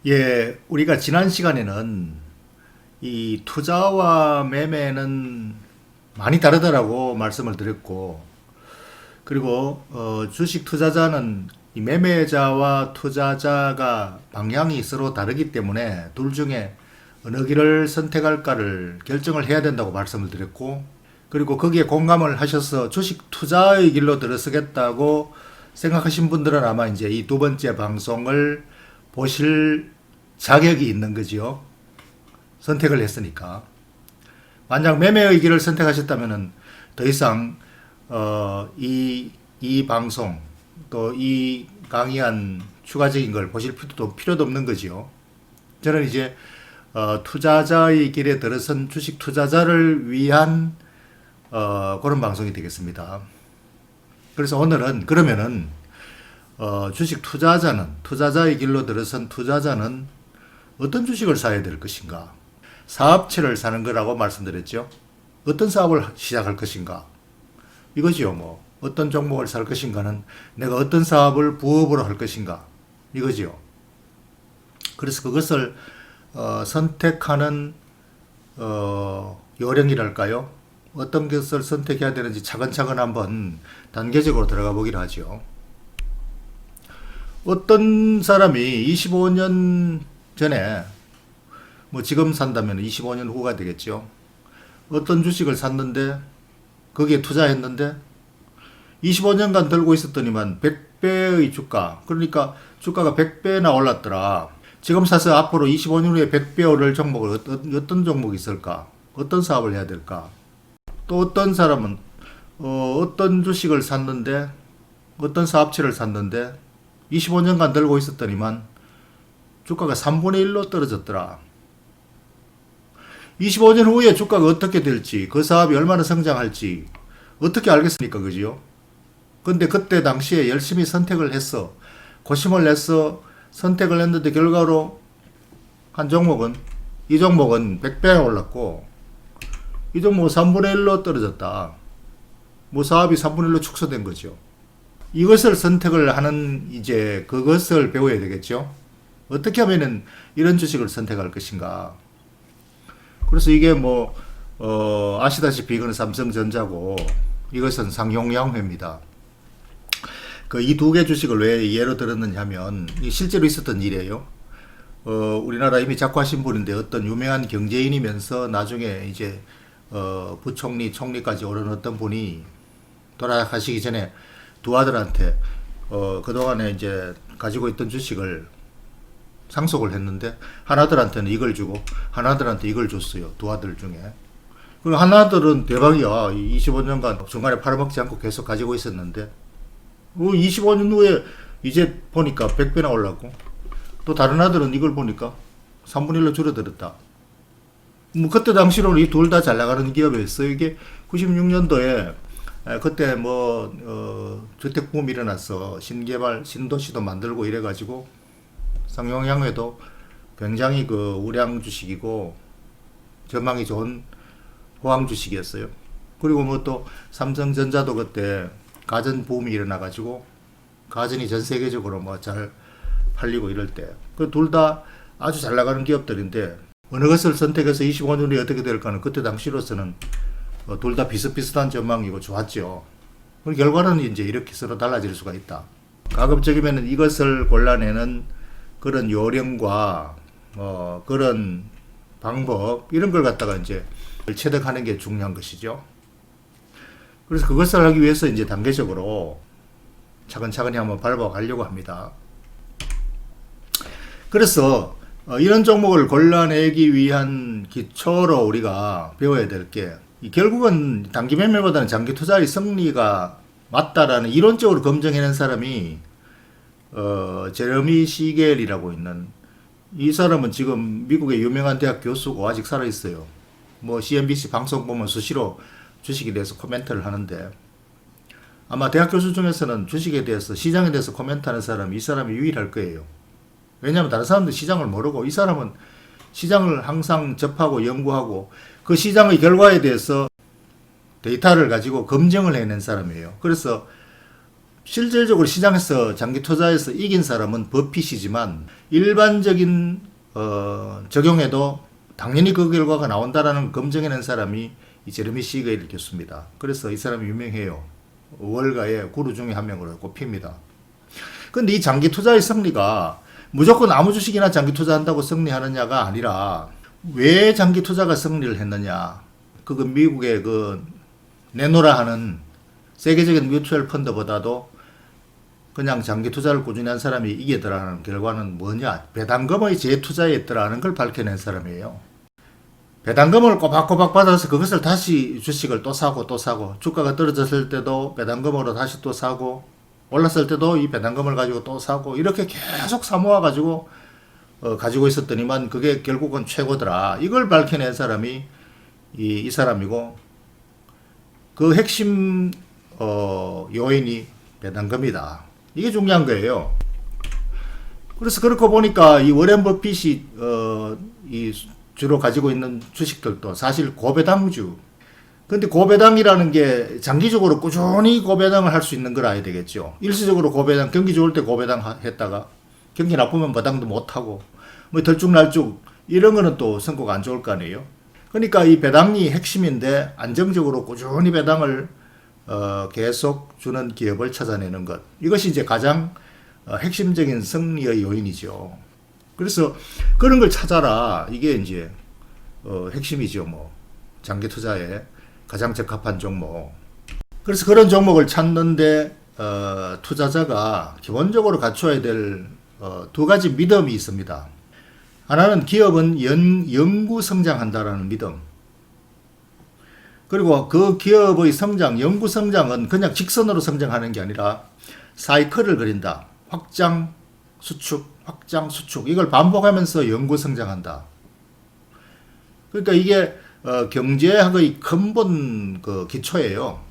예, 우리가 지난 시간에는 이 투자와 매매는 많이 다르다라고 말씀을 드렸고, 그리고 주식 투자자는 이 매매자와 투자자가 방향이 서로 다르기 때문에 둘 중에 어느 길을 선택할까를 결정을 해야 된다고 말씀을 드렸고, 그리고 거기에 공감을 하셔서 주식 투자의 길로 들어서겠다고 생각하신 분들은 아마 이제 이 두 번째 방송을 보실 자격이 있는 거지요. 선택을 했으니까. 만약 매매의 길을 선택하셨다면은 더 이상 이 방송 또 이 강의한 추가적인 걸 보실 필요도 없는 거지요. 저는 이제 투자자의 길에 들어선 주식 투자자를 위한 그런 방송이 되겠습니다. 그래서 오늘은 그러면은 주식 투자자의 길로 들어선 투자자는 어떤 주식을 사야 될 것인가? 사업체를 사는 거라고 말씀드렸죠. 어떤 사업을 시작할 것인가? 이거지요, 뭐. 어떤 종목을 살 것인가는 내가 어떤 사업을 부업으로 할 것인가? 이거지요. 그래서 그것을 선택하는 요령이랄까요? 어떤 것을 선택해야 되는지 차근차근 한번 단계적으로 들어가 보기로 하죠. 어떤 사람이 25년 전에 뭐 지금 산다면 25년 후가 되겠죠. 어떤 주식을 샀는데 거기에 투자했는데 25년간 들고 있었더니만 100배의 주가, 그러니까 주가가 100배나 올랐더라. 지금 사서 앞으로 25년 후에 100배 오를 종목을 어떤 종목이 있을까? 어떤 사업을 해야 될까? 또 어떤 사람은 어떤 주식을 샀는데 어떤 사업체를 샀는데 25년간 들고 있었더니만 주가가 3분의 1로 떨어졌더라. 25년 후에 주가가 어떻게 될지, 그 사업이 얼마나 성장할지 어떻게 알겠습니까? 그지요? 근데 그때 당시에 열심히 선택을 했어. 고심을 내서 선택을 했는데 결과로 이 종목은 100배가 올랐고 이 종목은 3분의 1로 떨어졌다. 뭐 사업이 3분의 1로 축소된 거죠. 이것을 선택을 하는 이제 그것을 배워야 되겠죠. 어떻게 하면은 이런 주식을 선택할 것인가. 그래서 이게 뭐 아시다시피 이거는 삼성전자고 이것은 상용양회입니다. 그 이 두 개 주식을 왜 예로 들었느냐 하면 실제로 있었던 일이에요. 우리나라 이미 작고하신 분인데 어떤 유명한 경제인이면서 나중에 이제 부총리, 총리까지 오른 어떤 분이 돌아가시기 전에 두 아들한테 그동안에 이제 가지고 있던 주식을 상속을 했는데 하나들한테는 이걸 주고 하나들한테 이걸 줬어요. 두 아들 중에. 그리고 하나들은 대박이야. 25년간 중간에 팔아먹지 않고 계속 가지고 있었는데 25년 후에 이제 보니까 100배나 올랐고 또 다른 아들은 이걸 보니까 3분의 1로 줄어들었다. 뭐 그때 당시로는 이 둘 다 잘 나가는 기업이었어요. 이게 96년도에 그때 뭐 주택붐이 일어났어. 신개발 신도시도 만들고 이래가지고 상용양회도 굉장히 그 우량 주식이고 전망이 좋은 호황 주식이었어요. 그리고 뭐 또 삼성전자도 그때 가전 붐이 일어나가지고 가전이 전 세계적으로 뭐 잘 팔리고 이럴 때 그 둘 다 아주 잘 나가는 기업들인데 어느 것을 선택해서 25년 후에 어떻게 될까는 그때 당시로서는 둘 다 비슷비슷한 전망이고 좋았죠. 결과는 이제 이렇게 서로 달라질 수가 있다. 가급적이면 이것을 골라내는 그런 요령과 그런 방법 이런 걸 갖다가 이제 체득하는 게 중요한 것이죠. 그래서 그것을 하기 위해서 이제 단계적으로 차근차근히 한번 밟아가려고 합니다. 그래서 이런 종목을 골라내기 위한 기초로 우리가 배워야 될 게 결국은 단기 매매보다는 장기 투자의 승리가 맞다라는 이론적으로 검증해낸 사람이 제레미 시겔이라고 있는 이 사람은 지금 미국의 유명한 대학 교수고 아직 살아있어요. 뭐 CNBC 방송 보면 수시로 주식에 대해서 코멘트를 하는데 아마 대학 교수 중에서는 주식에 대해서 시장에 대해서 코멘트하는 사람이 이 사람이 유일할 거예요. 왜냐하면 다른 사람들 시장을 모르고 이 사람은 시장을 항상 접하고 연구하고 그 시장의 결과에 대해서 데이터를 가지고 검증을 해낸 사람이에요. 그래서 실질적으로 시장에서 장기 투자에서 이긴 사람은 버핏이지만 일반적인 적용에도 당연히 그 결과가 나온다라는 검증해낸 사람이 이 제레미 시거일 교수입니다. 그래서 이 사람이 유명해요. 월가의 구루 중에 한 명으로 꼽힙니다. 근데 이 장기 투자의 승리가 무조건 아무 주식이나 장기 투자한다고 승리하느냐가 아니라 왜 장기 투자가 승리를 했느냐. 그건 미국의 그 내노라 하는 세계적인 뮤추얼 펀드보다도 그냥 장기 투자를 꾸준히 한 사람이 이기더라는 결과는 뭐냐. 배당금의 재투자였더라는 걸 밝혀낸 사람이에요. 배당금을 꼬박꼬박 받아서 그것을 다시 주식을 또 사고 또 사고, 주가가 떨어졌을 때도 배당금으로 다시 또 사고, 올랐을 때도 이 배당금을 가지고 또 사고, 이렇게 계속 사모아 가지고 가지고 있었더니만 그게 결국은 최고더라. 이걸 밝혀낸 사람이 이 사람이고, 그 핵심 요인이 배당금이다. 이게 중요한 거예요. 그래서 그렇고 보니까 이 워렌 버핏이 이 주로 가지고 있는 주식들도 사실 고배당주. 근데 고배당이라는 게 장기적으로 꾸준히 고배당을 할 수 있는 걸 알아야 되겠죠. 일시적으로 고배당, 경기 좋을 때 고배당 했다가 경기 나쁘면 배당도 못하고 뭐 들쭉날쭉 이런 거는 또 성과가 안 좋을 거 아니에요. 그러니까 이 배당이 핵심인데 안정적으로 꾸준히 배당을 계속 주는 기업을 찾아내는 것. 이것이 이제 가장 핵심적인 승리의 요인이죠. 그래서 그런 걸 찾아라. 이게 이제 핵심이죠. 뭐 장기 투자에 가장 적합한 종목. 그래서 그런 종목을 찾는데 투자자가 기본적으로 갖춰야 될 두 가지 믿음이 있습니다. 하나는 기업은 영구 성장한다라는 믿음. 그리고 그 기업의 성장, 영구 성장은 그냥 직선으로 성장하는 게 아니라 사이클을 그린다. 확장, 수축, 확장, 수축. 이걸 반복하면서 영구 성장한다. 그러니까 이게 경제학의 근본 그 기초예요.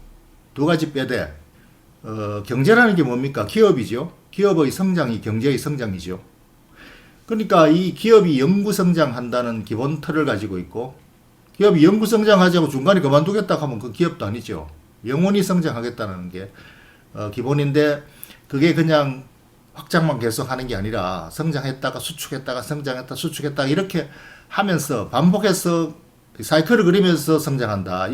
두 가지 빼대. 경제라는 게 뭡니까? 기업이죠. 기업의 성장이 경제의 성장이죠. 그러니까 이 기업이 영구 성장한다는 기본 틀을 가지고 있고, 기업이 영구 성장하지 않고 중간에 그만두겠다 하면 그 기업도 아니죠. 영원히 성장하겠다는 게 기본인데, 그게 그냥 확장만 계속 하는 게 아니라 성장했다가 수축했다가 성장했다 수축했다 이렇게 하면서 반복해서 사이클을 그리면서 성장한다.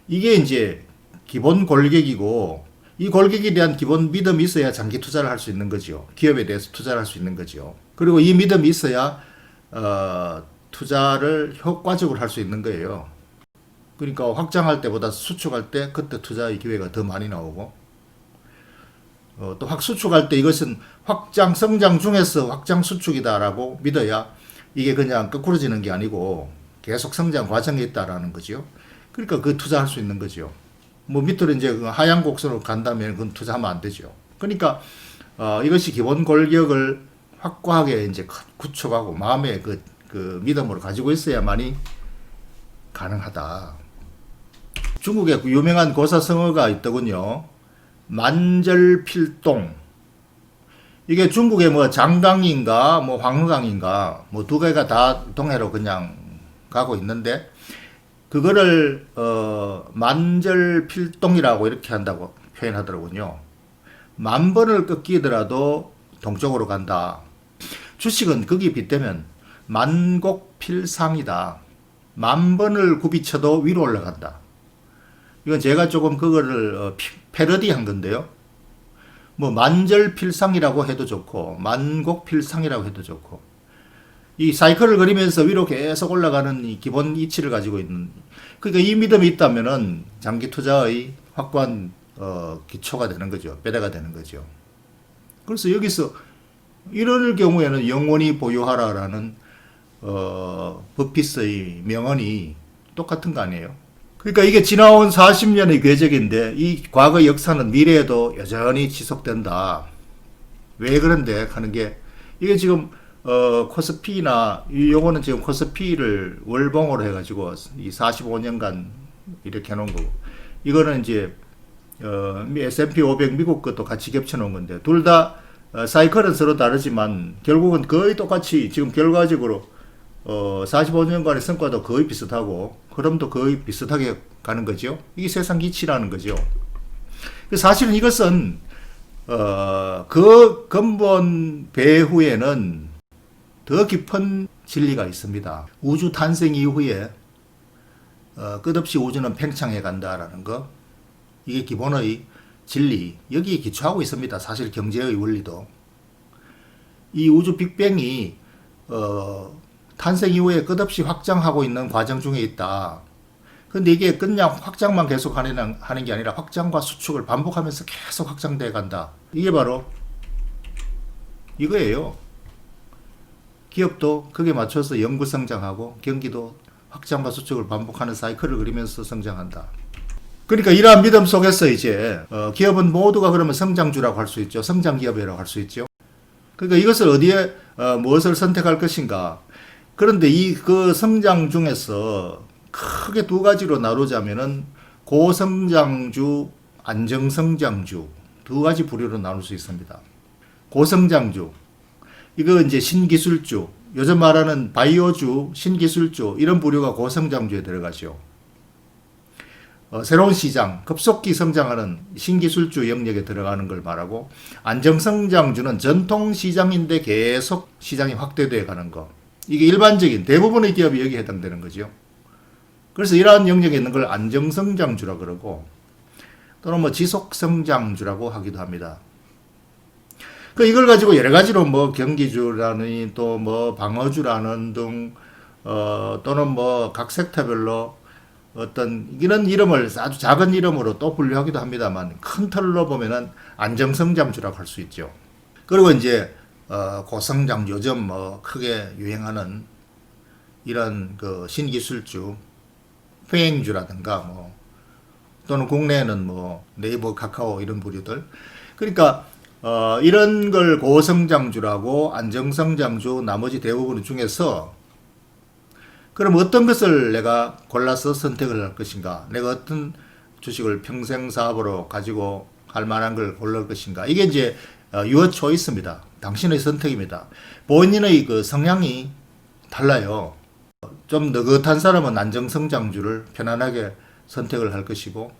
이게 이제 기본 골격이고, 이 골격에 대한 기본 믿음이 있어야 장기 투자를 할 수 있는 거죠. 기업에 대해서 투자를 할 수 있는 거죠. 그리고 이 믿음이 있어야 투자를 효과적으로 할 수 있는 거예요. 그러니까 확장할 때보다 수축할 때 그때 투자의 기회가 더 많이 나오고, 또 수축할 때 이것은 확장 성장 중에서 확장 수축이다라고 믿어야 이게 그냥 거꾸로 지는 게 아니고 계속 성장 과정에 있다라는 거죠. 그러니까 그 투자할 수 있는 거죠. 뭐 밑으로 이제 하향 곡선으로 간다면 그건 투자하면 안 되죠. 그러니까 이것이 기본 골격을 확고하게 이제 구축하고 마음의 그 믿음으로 가지고 있어야만이 가능하다. 중국에 유명한 고사성어가 있더군요. 만절필동. 이게 중국의 뭐 장강인가 뭐 황허강인가 뭐 두 개가 다 동해로 그냥 가고 있는데, 그거를 만절필동이라고 이렇게 한다고 표현하더라고요. 만 번을 꺾이더라도 동쪽으로 간다. 주식은 거기 빗대면 만곡필상이다. 만 번을 굽이쳐도 위로 올라간다. 이건 제가 조금 그거를 패러디한 건데요. 뭐 만절필상이라고 해도 좋고 만곡필상이라고 해도 좋고, 이 사이클을 그리면서 위로 계속 올라가는 이 기본 이치를 가지고 있는, 그러니까 이 믿음이 있다면은 장기 투자의 확고한 기초가 되는 거죠. 배대가 되는 거죠. 그래서 여기서 이럴 경우에는 영원히 보유하라라는 버핏의 명언이 똑같은 거 아니에요? 그러니까 이게 지나온 40년의 궤적인데 이 과거 역사는 미래에도 여전히 지속된다. 왜 그런데 하는 게, 이게 지금 코스피나 요거는 지금 코스피를 월봉으로 해가지고 이 45년간 이렇게 해놓은 거고, 이거는 이제 S&P 500 미국 것도 같이 겹쳐놓은 건데, 둘 다 사이클은 서로 다르지만 결국은 거의 똑같이 지금 결과적으로 45년간의 성과도 거의 비슷하고 흐름도 거의 비슷하게 가는 거죠. 이게 세상 기치라는 거죠. 사실은 이것은 그 근본 배후에는 더 깊은 진리가 있습니다. 우주 탄생 이후에 끝없이 우주는 팽창해 간다라는 거, 이게 기본의 진리, 여기에 기초하고 있습니다. 사실 경제의 원리도. 이 우주 빅뱅이 탄생 이후에 끝없이 확장하고 있는 과정 중에 있다. 근데 이게 그냥 확장만 계속 하는 게 아니라 확장과 수축을 반복하면서 계속 확장돼 간다. 이게 바로 이거예요. 기업도 그게 맞춰서 연구 성장하고 경기도 확장과 수축을 반복하는 사이클을 그리면서 성장한다. 그러니까 이러한 믿음 속에서 이제 기업은 모두가 그러면 성장주라고 할 수 있죠. 성장 기업이라고 할 수 있죠. 그러니까 이것을 어디에 무엇을 선택할 것인가. 그런데 그 성장 중에서 크게 두 가지로 나누자면은 고성장주, 안정성장주 두 가지 부류로 나눌 수 있습니다. 고성장주, 이거 이제 신기술주, 요즘 말하는 바이오주, 신기술주 이런 부류가 고성장주에 들어가죠. 새로운 시장, 급속히 성장하는 신기술주 영역에 들어가는 걸 말하고, 안정성장주는 전통 시장인데 계속 시장이 확대되어 가는 거. 이게 일반적인 대부분의 기업이 여기에 해당되는 거죠. 그래서 이러한 영역에 있는 걸 안정성장주라 그러고, 또는 뭐 지속성장주라고 하기도 합니다. 이걸 가지고 여러 가지로 뭐 경기주라는 또 뭐 방어주라는 등 또는 뭐 각 섹터별로 어떤 이런 이름을 아주 작은 이름으로 또 분류하기도 합니다만, 큰 틀로 보면은 안정성장주라고 할 수 있죠. 그리고 이제 고성장, 요즘 뭐 크게 유행하는 이런 그 신기술주, 페행주라든가 뭐 또는 국내에는 뭐 네이버, 카카오 이런 부류들. 그러니까 이런 걸 고성장주라고, 안정성장주 나머지 대부분 중에서 그럼 어떤 것을 내가 골라서 선택을 할 것인가? 내가 어떤 주식을 평생 사업으로 가지고 할 만한 걸 고를 것인가? 이게 이제 your choice입니다. 당신의 선택입니다. 본인의 그 성향이 달라요. 좀 느긋한 사람은 안정성장주를 편안하게 선택을 할 것이고,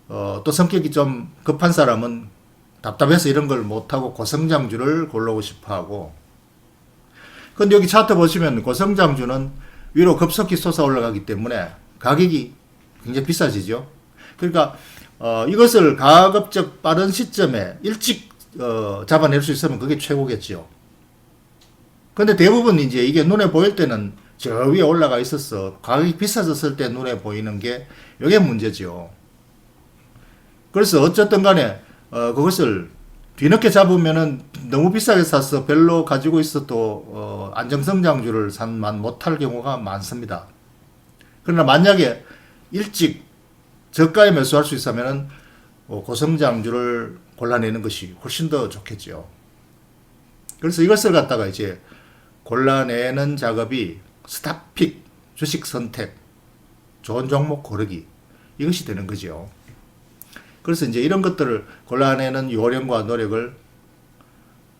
또 성격이 좀 급한 사람은 답답해서 이런 걸 못하고 고성장주를 고르고 싶어 하고. 근데 여기 차트 보시면 고성장주는 위로 급속히 솟아 올라가기 때문에 가격이 굉장히 비싸지죠. 그러니까 이것을 가급적 빠른 시점에 일찍 잡아낼 수 있으면 그게 최고겠죠. 근데 대부분 이제 이게 눈에 보일 때는 저 위에 올라가 있어서 가격이 비싸졌을 때 눈에 보이는 게 이게 문제죠. 그래서 어쨌든 간에 그것을 뒤늦게 잡으면은 너무 비싸게 사서 별로 가지고 있어도 안정성장주를 산만 못할 경우가 많습니다. 그러나 만약에 일찍 저가에 매수할 수 있으면은 고성장주를 골라내는 것이 훨씬 더 좋겠죠. 그래서 이것을 갖다가 이제 골라내는 작업이 스탑픽, 주식 선택, 좋은 종목 고르기, 이것이 되는 거죠. 그래서 이제 이런 것들을 골라내는 요령과 노력을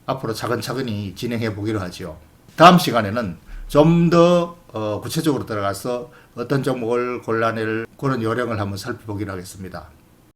앞으로 차근차근히 진행해 보기로 하죠. 다음 시간에는 좀 더 구체적으로 들어가서 어떤 종목을 골라낼 그런 요령을 한번 살펴보기로 하겠습니다.